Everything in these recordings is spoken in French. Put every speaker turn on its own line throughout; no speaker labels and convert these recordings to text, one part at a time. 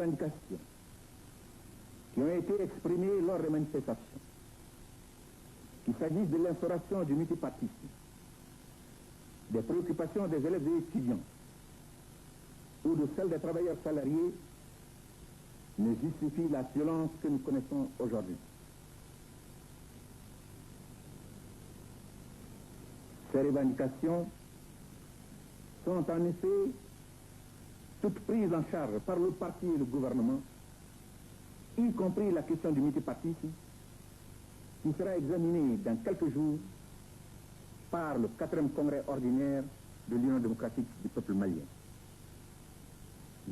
revendications qui ont été exprimées lors des manifestations, qu'il s'agisse de l'instauration du multipartisme, des préoccupations des élèves et étudiants ou de celles des travailleurs salariés, ne justifient la violence que nous connaissons aujourd'hui. Ces revendications sont en effet toutes prises en charge par le parti et le gouvernement, y compris la question du multipartisme, qui sera examinée dans quelques jours par le 4e congrès ordinaire de l'Union démocratique du peuple malien.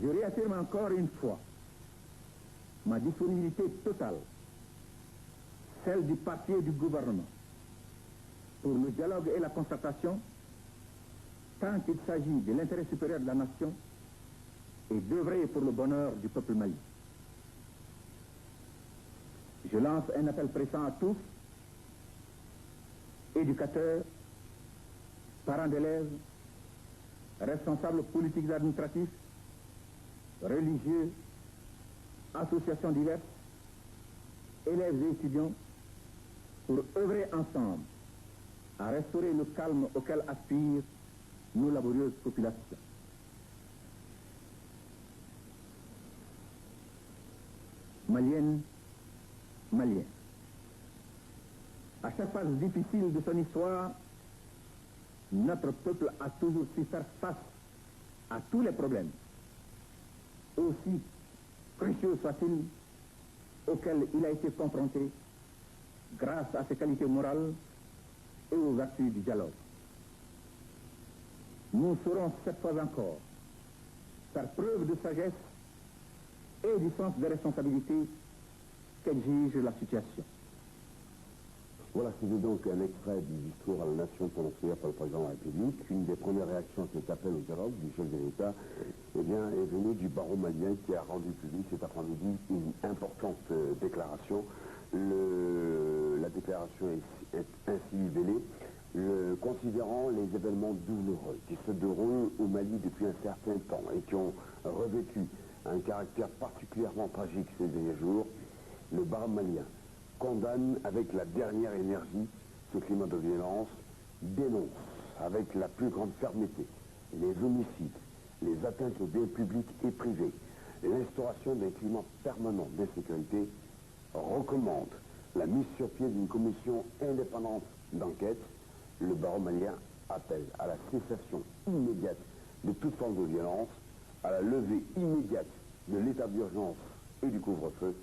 Je réaffirme encore une fois ma disponibilité totale, celle du parti et du gouvernement, pour le dialogue et la concertation, tant qu'il s'agit de l'intérêt supérieur de la nation et d'œuvrer pour le bonheur du peuple malien. Je lance un appel pressant à tous, éducateurs, parents d'élèves, responsables politiques et administratifs, religieux, associations diverses, élèves et étudiants, pour œuvrer ensemble à restaurer le calme auquel aspirent nos laborieuses populations. Maliennes, Maliens. À chaque phase difficile de son histoire, notre peuple a toujours su faire face à tous les problèmes, aussi précieux soient-ils, auxquels il a été confronté grâce à ses qualités morales et aux vertus du dialogue. Nous saurons cette fois encore faire preuve de sagesse et du sens des responsabilités qu'exige la situation.
Voilà, c'était donc un extrait du discours à la nation prononcé par le président de la République. Une des premières réactions à cet appel au dialogue du chef de l'État est venue du barreau malien qui a rendu public cet après-midi une importante déclaration. La déclaration est ainsi libellée, considérant les événements douloureux qui se déroulent au Mali depuis un certain temps et qui ont revêtu un caractère particulièrement tragique ces derniers jours. Le barreau malien condamne avec la dernière énergie ce climat de violence, dénonce avec la plus grande fermeté les homicides, les atteintes aux biens publics et privés, l'instauration d'un climat permanent d'insécurité, recommande la mise sur pied d'une commission indépendante d'enquête. Le barreau malien appelle à la cessation immédiate de toute forme de violence, à la levée immédiate de l'état d'urgence et du couvre-feu,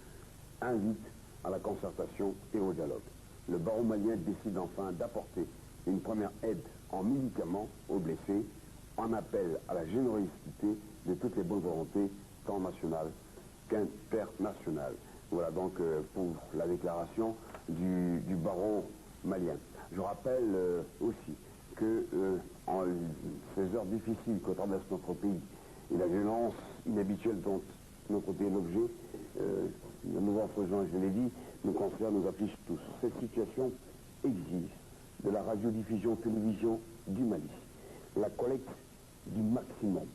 invite à la concertation et au dialogue. Le barreau malien décide enfin d'apporter une première aide en médicaments aux blessés, en appel à la générosité de toutes les bonnes volontés, tant nationales qu'internationales. Voilà donc pour la déclaration du barreau malien. Je rappelle aussi que en ces heures difficiles que traverse notre pays et la violence inhabituelle dont notre pays est l'objet, le mouvement Faujon, je l'ai dit, nous concerne, nous affiche tous. Cette situation exige de la radiodiffusion-télévision du Mali la collecte du maximum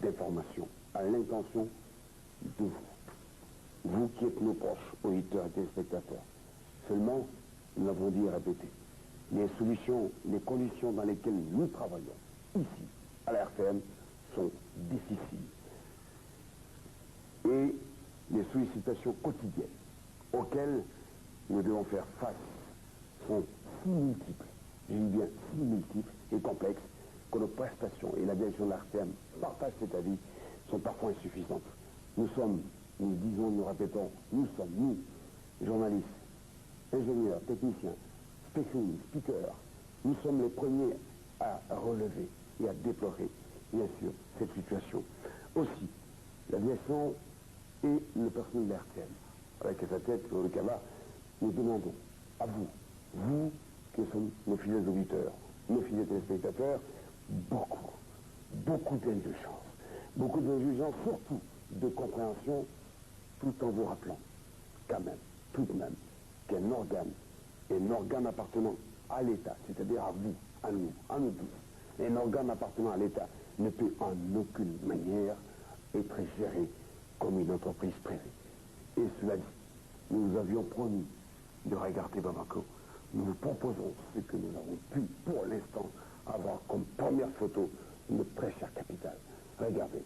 d'informations à l'intention de vous qui êtes nos proches, auditeurs et téléspectateurs. Seulement, nous l'avons dit et répété, les solutions, les conditions dans lesquelles nous travaillons, ici, à la RTM, sont difficiles. Et les sollicitations quotidiennes auxquelles nous devons faire face sont si multiples, je dis bien si multiples et complexes, que nos prestations et la direction de l'ARTEM partagent cet avis, sont parfois insuffisantes. Nous sommes, nous disons, nous répétons, nous sommes, nous, journalistes, ingénieurs, techniciens, spécialistes, speakers, nous sommes les premiers à relever et à déplorer, bien sûr, cette situation. Aussi, l'aviation et le personnel de l'ARTEM, avec à sa tête, le Kaba, nous demandons à vous, vous qui sommes nos fidèles auditeurs, nos fidèles téléspectateurs, beaucoup d'indulgence, surtout de compréhension, tout en vous rappelant, quand même, tout de même, qu'un organe appartenant à l'État, c'est-à-dire à vous, à nous tous, un organe appartenant à l'État ne peut en aucune manière être géré comme une entreprise privée. Et cela dit, nous avions promis de regarder Bamako. Nous vous proposons ce que nous avons pu, pour l'instant, avoir comme première photo notre très chère capitale. Regardez.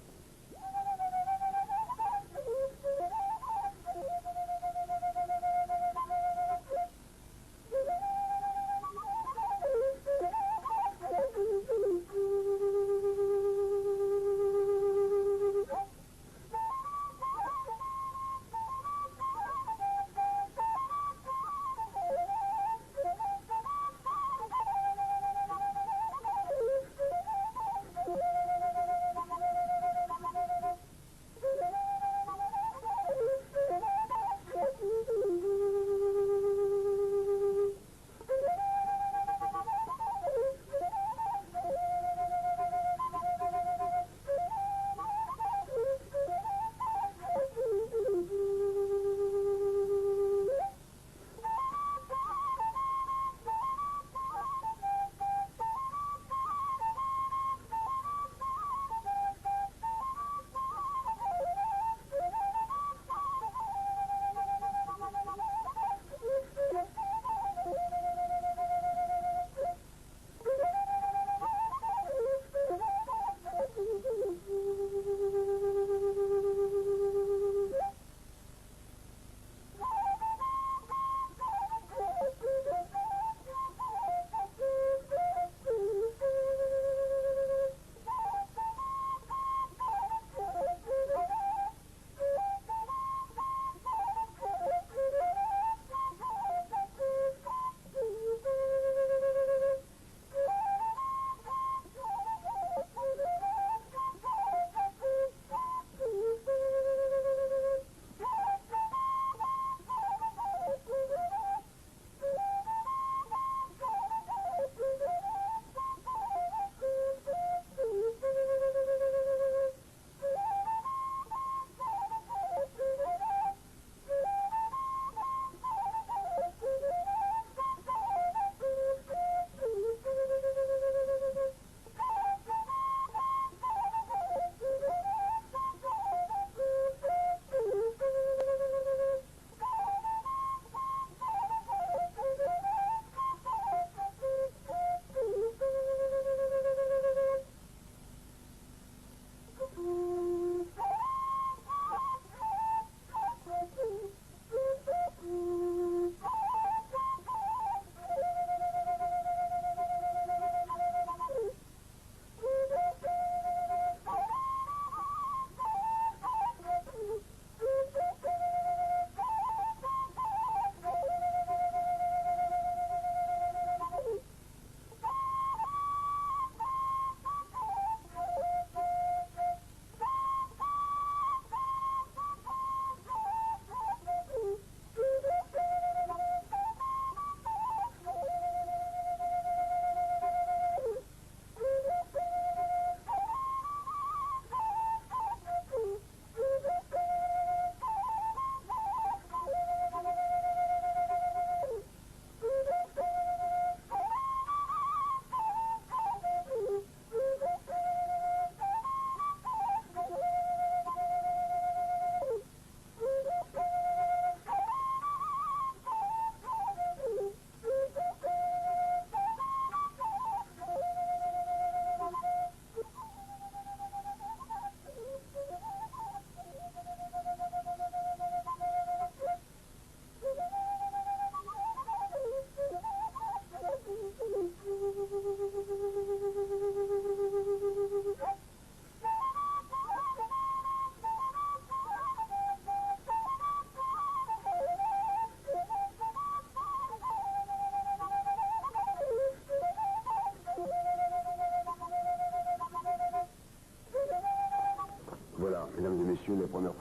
Voilà, mesdames et messieurs, les premières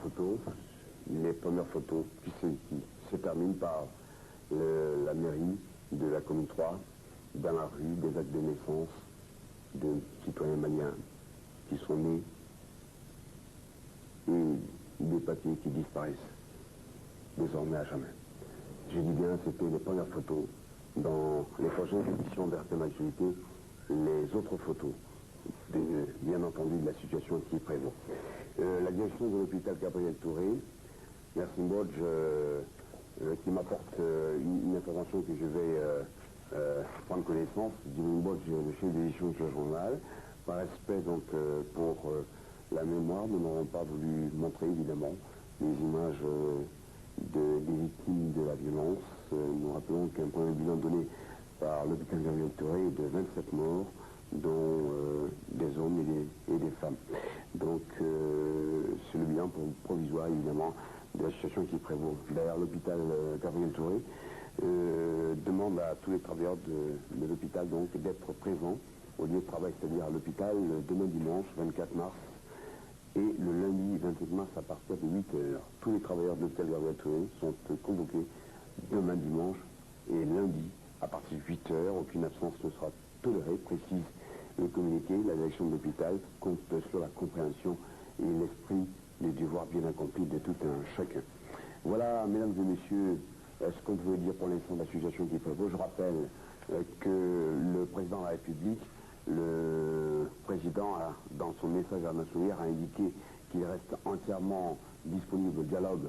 photos qui se terminent par la mairie de la commune 3, dans la rue, des actes de naissance de citoyens maliens qui sont nés et des papiers qui disparaissent désormais à jamais. Je dis bien, c'était les premières photos. Dans les prochaines éditions d'RT Majorité, les autres photos bien entendu de la situation qui prévaut. La direction de l'hôpital Gabriel Touré, merci Mbodj, qui m'apporte une information que je vais prendre connaissance. Djibril Mbodj, le chef d'édition de ce journal. Par respect donc pour la mémoire, nous n'aurons pas voulu montrer évidemment les images des victimes de la violence. Nous rappelons qu'un premier bilan donné par l'hôpital Gabriel Touré est de 27 morts, dont des hommes et des femmes. Donc c'est le bilan provisoire évidemment de la situation qui prévaut. D'ailleurs l'hôpital Gabriel Touré demande à tous les travailleurs de l'hôpital donc d'être présents au lieu de travail, c'est-à-dire à l'hôpital demain dimanche 24 mars et le lundi 28 mars à partir de 8 h. Tous les travailleurs de l'hôpital Gabriel Touré sont convoqués demain dimanche et lundi à partir de 8 h. Aucune absence ne sera tolérée, précise le communiqué. La direction de l'hôpital compte sur la compréhension et l'esprit des devoirs bien accomplis de tout un chacun. Voilà, mesdames et messieurs, ce qu'on pouvait dire pour l'instant de la situation qui prévaut. Je rappelle que le président de la République, le président, dans son message à la nation hier, a indiqué qu'il reste entièrement disponible au dialogue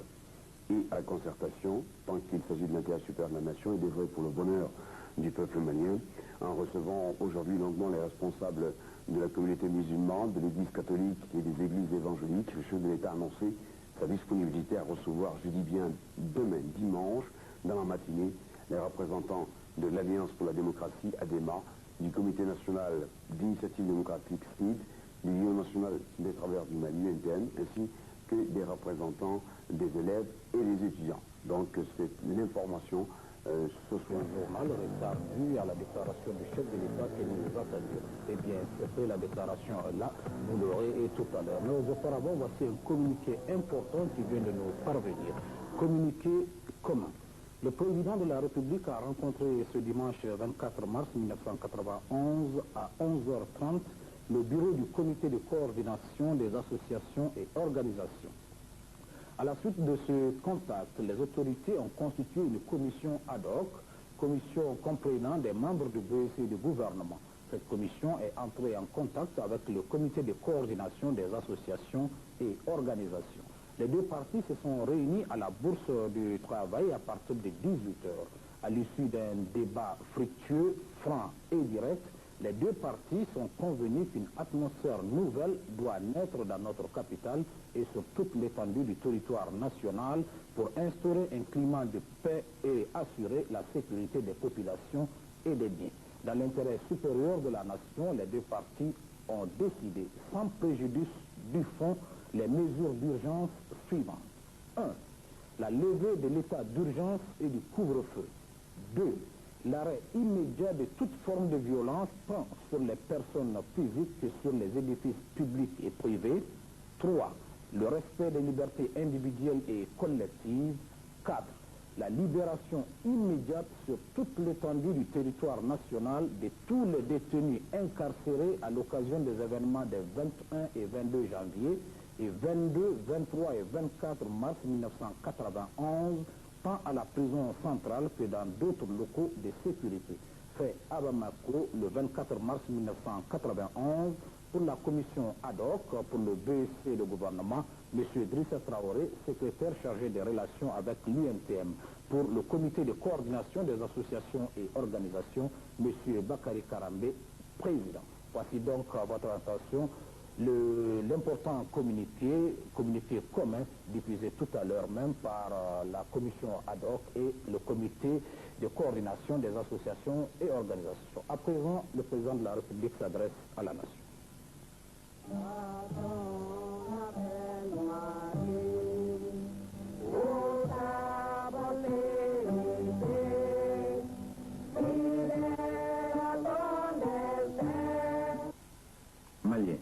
et à la concertation, tant qu'il s'agit de l'intérêt supérieur de la nation et d'œuvrer pour le bonheur du peuple malien, en recevant aujourd'hui longuement les responsables de la communauté musulmane, de l'église catholique et des églises évangéliques. Le chef de l'État a annoncé sa disponibilité à recevoir, je dis bien demain dimanche, dans la matinée, les représentants de l'Alliance pour la démocratie, ADEMA, du Comité national d'initiative démocratique, SNID, de l'Union nationale des travailleurs du Mali, UNTM, ainsi que des représentants des élèves et des étudiants. Donc c'est l'information ce soir.
Le journal rétablit à la déclaration du chef de l'État que nous attendions. Eh bien, c'est la déclaration là, vous l'aurez tout à l'heure. Mais auparavant, voici un communiqué important qui vient de nous parvenir. Communiqué commun. Le président de la République a rencontré ce dimanche 24 mars 1991 à 11h30 le bureau du comité de coordination des associations et organisations. À la suite de ce contact, les autorités ont constitué une commission ad hoc, commission comprenant des membres du BEC et du gouvernement. Cette commission est entrée en contact avec le comité de coordination des associations et organisations. Les deux parties se sont réunies à la Bourse du Travail à partir de 18 h. À l'issue d'un débat fructueux, franc et direct, les deux parties sont convenues qu'une atmosphère nouvelle doit naître dans notre capitale et sur toute l'étendue du territoire national pour instaurer un climat de paix et assurer la sécurité des populations et des biens. Dans l'intérêt supérieur de la nation, les deux parties ont décidé, sans préjudice du fond, les mesures d'urgence suivantes. 1. La levée de l'état d'urgence et du couvre-feu. 2. L'arrêt immédiat de toute forme de violence, tant sur les personnes physiques que sur les édifices publics et privés. 3. Le respect des libertés individuelles et collectives. 4. La libération immédiate sur toute l'étendue du territoire national de tous les détenus incarcérés à l'occasion des événements des 21 et 22 janvier et 22, 23 et 24 mars 1991, tant à la prison centrale que dans d'autres locaux de sécurité. Fait à Bamako le 24 mars 1991 pour la commission ad hoc pour le BEC et le gouvernement, M. Drissa Traoré, secrétaire chargé des relations avec l'UNTM. Pour le comité de coordination des associations et organisations, M. Bakary Karambé, président. Voici donc à votre attention l'important communiqué commun diffusé tout à l'heure même par la commission ad hoc et le comité de coordination des associations et organisations. À présent, le président de la République s'adresse à la nation.
Maliens.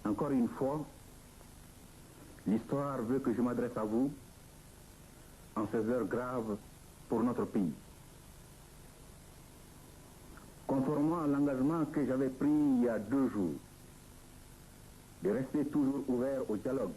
Encore une fois, l'histoire veut que je m'adresse à vous en ces heures graves pour notre pays. Conformément à l'engagement que j'avais pris il y a 2 jours, de rester toujours ouvert au dialogue